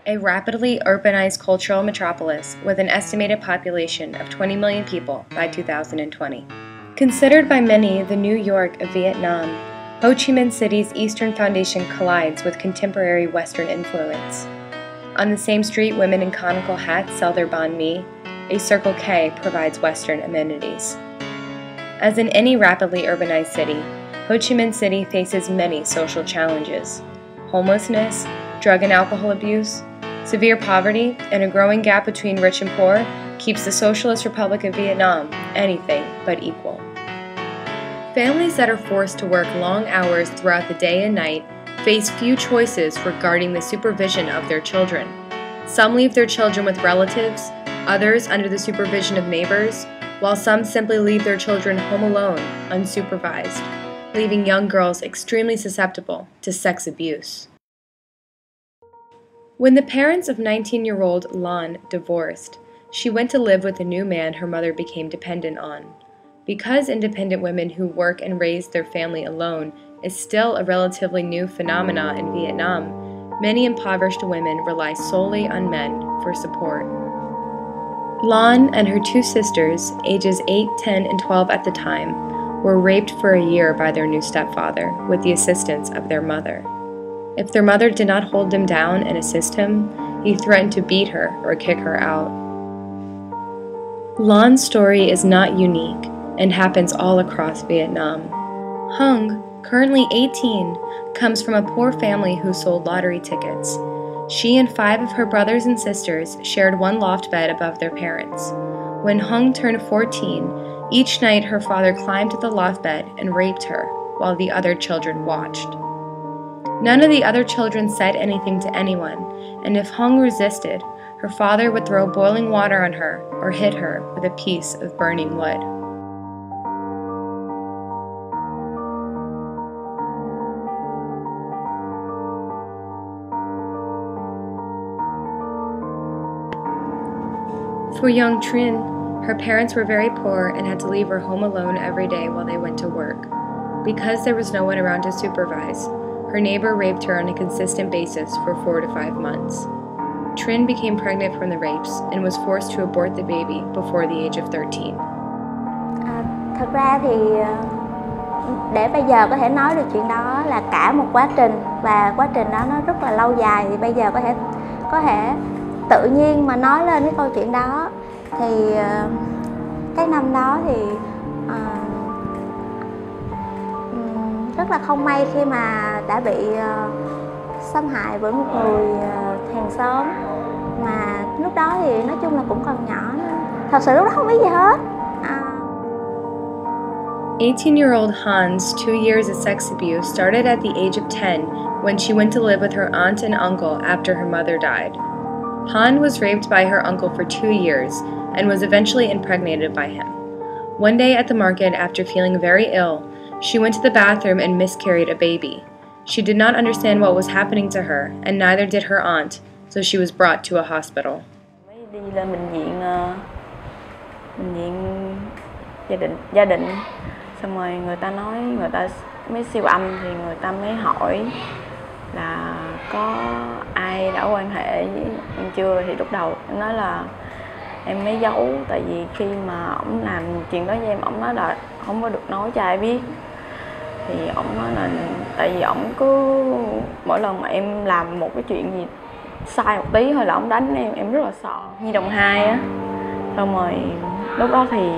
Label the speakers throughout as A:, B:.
A: a rapidly urbanized cultural metropolis with an estimated population of 20 million people by 2020. Considered by many the New York of Vietnam, Ho Chi Minh City's Eastern Foundation collides with contemporary Western influence. On the same street, women in conical hats sell their banh mi. A Circle K provides Western amenities. As in any rapidly urbanized city, Ho Chi Minh City faces many social challenges: homelessness, drug and alcohol abuse, severe poverty, and a growing gap between rich and poor keeps the Socialist Republic of Vietnam anything but equal. Families that are forced to work long hours throughout the day and night face few choices regarding the supervision of their children. Some leave their children with relatives, others under the supervision of neighbors, while some simply leave their children home alone, unsupervised, leaving young girls extremely susceptible to sex abuse. When the parents of 19-year-old Lan divorced, she went to live with a new man her mother became dependent on. Because independent women who work and raise their family alone is still a relatively new phenomenon in Vietnam, many impoverished women rely solely on men for support. Lan and her two sisters, ages 8, 10, and 12 at the time, were raped for a year by their new stepfather with the assistance of their mother. If their mother did not hold them down and assist him, he threatened to beat her or kick her out. Lan's story is not unique and happens all across Vietnam. Hung, currently 18, comes from a poor family who sold lottery tickets. She and 5 of her brothers and sisters shared one loft bed above their parents. When Hung turned 14, each night her father climbed to the loft bed and raped her, while the other children watched. None of the other children said anything to anyone, and if Hung resisted, her father would throw boiling water on her or hit her with a piece of burning wood. For young Tryn, her parents were very poor and had to leave her home alone every day while they went to work. Because there was no one around to supervise, her neighbor raped her on a consistent basis for 4 to 5 months. Tryn became pregnant from the rapes and was forced to abort the baby before the age of 13.
B: Thật ra thì để bây giờ có thể nói được chuyện đó là cả một quá trình, và quá trình đó nó rất là lâu dài, thì bây giờ có thể tự nhiên mà nói lên cái câu chuyện đó. Thì cái năm đó thì rất là không may khi mà đã bị xâm hại bởi một người hàng xóm, mà lúc đó thì nói chung là cũng còn nhỏ nữa. Thật sự lúc đó không biết gì hết.
A: 18-year-old Han's 2 years of sex abuse started at the age of 10 when she went to live with her aunt and uncle after her mother died. Han was raped by her uncle for 2 years and was eventually impregnated by him. One day at the market, after feeling very ill, she went to the bathroom and miscarried a baby. She did not understand what was happening to her, and neither did her aunt, so she was brought to a hospital.
C: Đi lên bệnh viện gia đình, xong rồi người ta mới siêu âm, thì người ta mới hỏi là có ai đã quan hệ với em chưa, thì lúc đầu em nói là em mới giấu, tại vì khi mà ổng làm chuyện đó với em, ổng nói là không có được nói cho ai biết. Thì ổng nói là tại vì ổng cứ mỗi lần mà em làm một cái chuyện gì sai một tí thôi là ổng đánh em rất là sợ. Nhi đồng 2 á, xong rồi lúc đó thì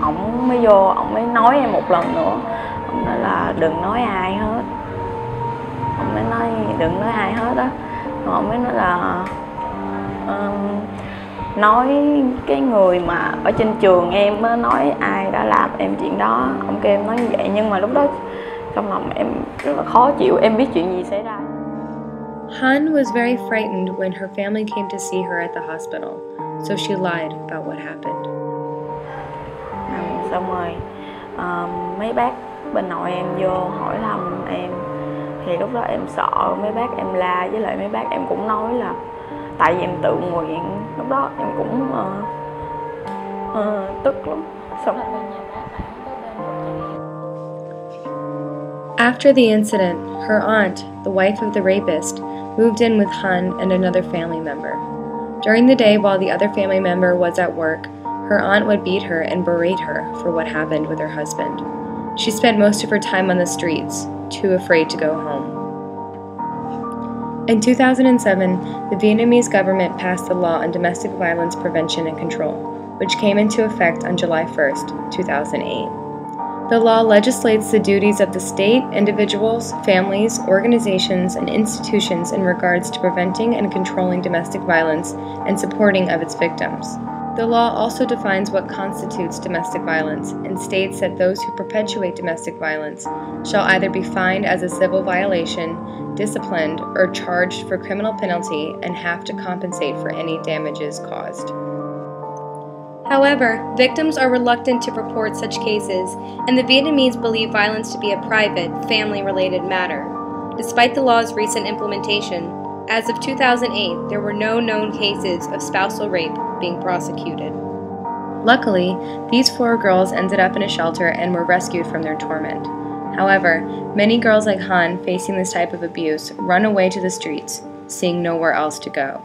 C: ổng mới vô, ổng mới nói em một lần nữa, ổng nói là đừng nói ai hết. Ông mới nói đừng nói ai hết á. Rồi ông mới nói là nói cái người mà ở trên trường em á, nói ai đã làm em chuyện đó. Ông kêu em nói như vậy, nhưng mà lúc đó trong lòng em rất là khó chịu, em biết chuyện gì xảy ra.
A: Han was very frightened when her family came to see her at the hospital, so she lied about what happened.
C: Xong rồi mấy bác bên nội em vô hỏi thăm em, thì lúc đó em sợ mấy bác em la, với lại mấy bác em cũng nói là tại vì em tự nguyện. Lúc đó em cũng tức lắm. Xong
A: After the incident, her aunt, the wife of the rapist, moved in with Han and another family member. During the day while the other family member was at work, her aunt would beat her and berate her for what happened with her husband. She spent most of her time on the streets, too afraid to go home. In 2007, the Vietnamese government passed the law on domestic violence prevention and control, which came into effect on July 1, 2008. The law legislates the duties of the state, individuals, families, organizations, and institutions in regards to preventing and controlling domestic violence and supporting of its victims. The law also defines what constitutes domestic violence and states that those who perpetuate domestic violence shall either be fined as a civil violation, disciplined, or charged for criminal penalty and have to compensate for any damages caused. However, victims are reluctant to report such cases, and the Vietnamese believe violence to be a private, family-related matter. Despite the law's recent implementation, as of 2008, there were no known cases of spousal rape being prosecuted. Luckily, these 4 girls ended up in a shelter and were rescued from their torment. However, many girls like Han facing this type of abuse run away to the streets, seeing nowhere else to go.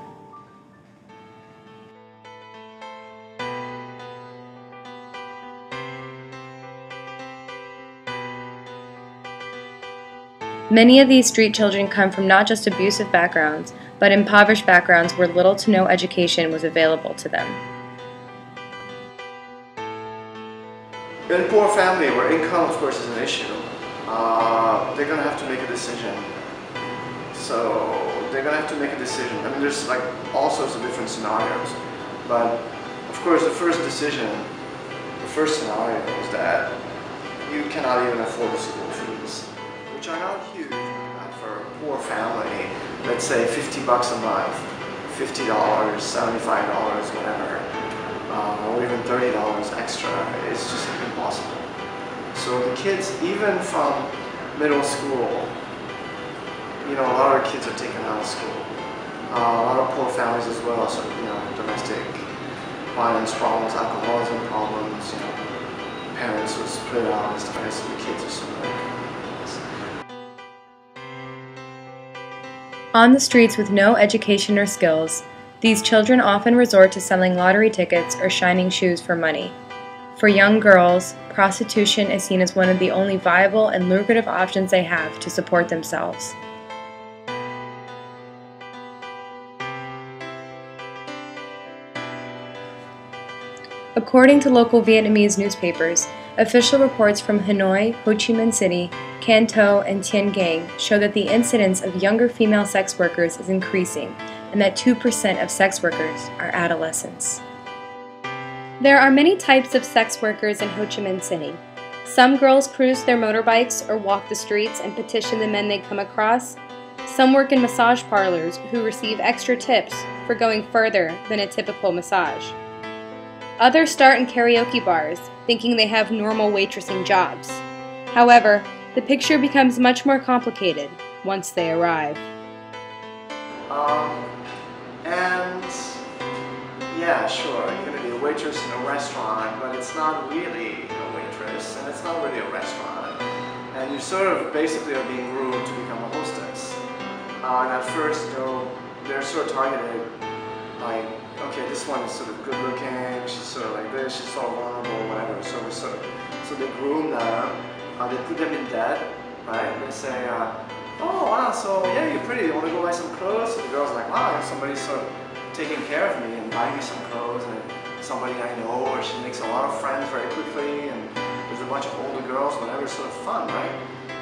A: Many of these street children come from not just abusive backgrounds, but impoverished backgrounds where little to no education was available to them.
D: In a poor family where income, of course, is an issue, they're going to have to make a decision. So they're going to have to make a decision. I mean, there's like all sorts of different scenarios. But of course, the first scenario is that you cannot even afford the school fees, which are not huge. For a poor family, let's say $50 a month, $50, $75, whatever, or even $30 extra, it's just impossible. So the kids, even from middle school, a lot of kids are taken out of school. A lot of poor families as well, so domestic violence problems, alcoholism problems, parents who split out and stuff, so the kids are so
A: On the streets with no education or skills, these children often resort to selling lottery tickets or shining shoes for money. For young girls, prostitution is seen as one of the only viable and lucrative options they have to support themselves. According to local Vietnamese newspapers, official reports from Hanoi, Ho Chi Minh City, Can Tho, and Tiên Giang show that the incidence of younger female sex workers is increasing and that 2% of sex workers are adolescents. There are many types of sex workers in Ho Chi Minh City. Some girls cruise their motorbikes or walk the streets and petition the men they come across. Some work in massage parlors who receive extra tips for going further than a typical massage. Others start in karaoke bars, thinking they have normal waitressing jobs. However, the picture becomes much more complicated once they arrive.
D: Yeah, sure, you're going to be a waitress in a restaurant, but it's not really a waitress, and it's not really a restaurant. And you sort of basically are being groomed to become a hostess. And at first, they're sort of targeted, like, okay, this one is sort of good looking, she's sort of like this, she's sort of vulnerable, whatever. So they groom them, they put them in debt, right? They say, oh wow, so yeah, you're pretty, you want to go buy some clothes? So the girl's like, wow, somebody's sort of taking care of me and buying me some clothes, and somebody I know, or she makes a lot of friends very quickly, and there's a bunch of older girls, whatever, it's sort of fun, right?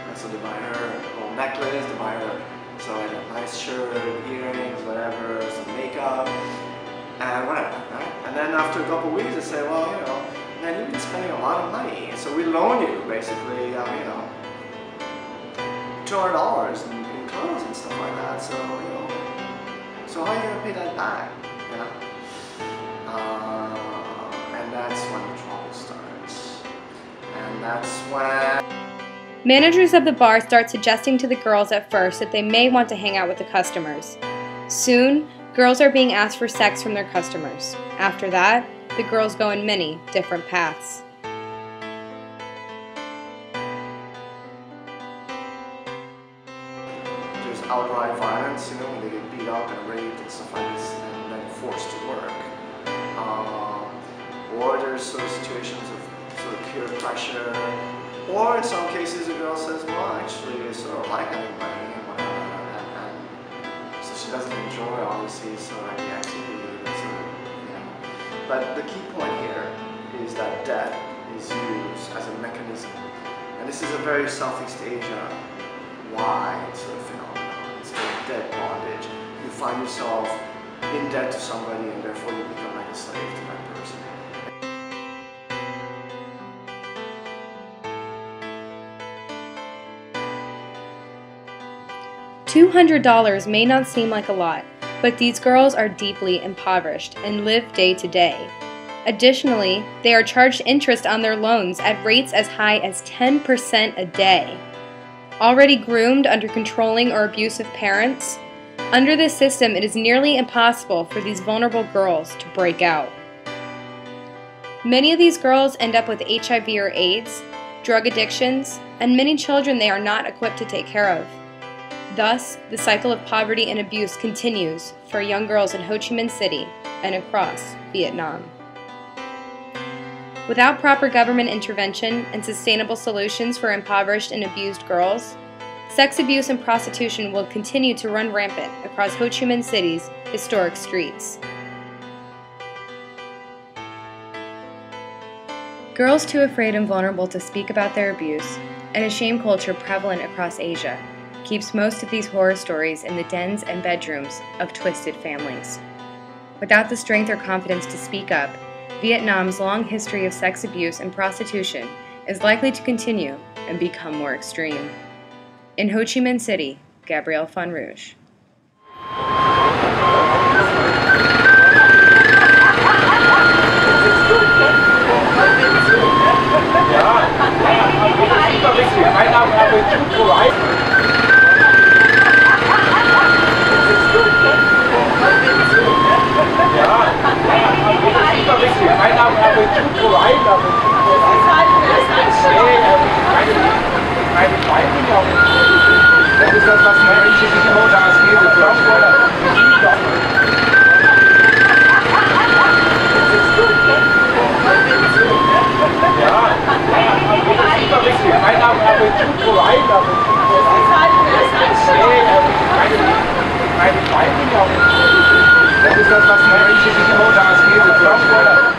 D: And so they buy her a little necklace, they buy her like a nice shirt, earrings, whatever, some makeup, and whatever, right? And then after a couple of weeks, they say, well, man, you've been spending a lot of money, so we loan you, basically, $200 in clothes and stuff like that, so, so how are you going to pay that back, And that's when the trouble starts. And that's when...
A: Managers of the bar start suggesting to the girls at first that they may want to hang out with the customers. Soon, girls are being asked for sex from their customers. After that, the girls go in many different paths.
D: outright violence, you know, when they get beat up and raped and stuff like this, and then forced to work. Or there's sort of situations of sort of peer pressure, or in some cases a girl says, well, actually, I sort of like having money, and so she doesn't enjoy, obviously, sort of the activity, sort of, you know. But the key point here is that debt is used as a mechanism, and this is a very Southeast Asia wide sort of phenomenon. It's called debt bondage. You find yourself in debt to somebody, and therefore you become like a slave to that person.
A: $200 may not seem like a lot, but these girls are deeply impoverished and live day to day. Additionally, they are charged interest on their loans at rates as high as 10% a day. Already groomed under controlling or abusive parents, under this system it is nearly impossible for these vulnerable girls to break out. Many of these girls end up with HIV or AIDS, drug addictions, and many children they are not equipped to take care of. Thus, the cycle of poverty and abuse continues for young girls in Ho Chi Minh City and across Vietnam. Without proper government intervention and sustainable solutions for impoverished and abused girls, sex abuse and prostitution will continue to run rampant across Ho Chi Minh City's historic streets. Girls too afraid and vulnerable to speak about their abuse, and a shame culture prevalent across Asia, keeps most of these horror stories in the dens and bedrooms of twisted families. Without the strength or confidence to speak up, Vietnam's long history of sex abuse and prostitution is likely to continue and become more extreme. In Ho Chi Minh City, Gabrielle Fonrouge.
E: Das ist das, was die Menschen sich immer das geht. Das ist das, was die Menschen sich immer das geht.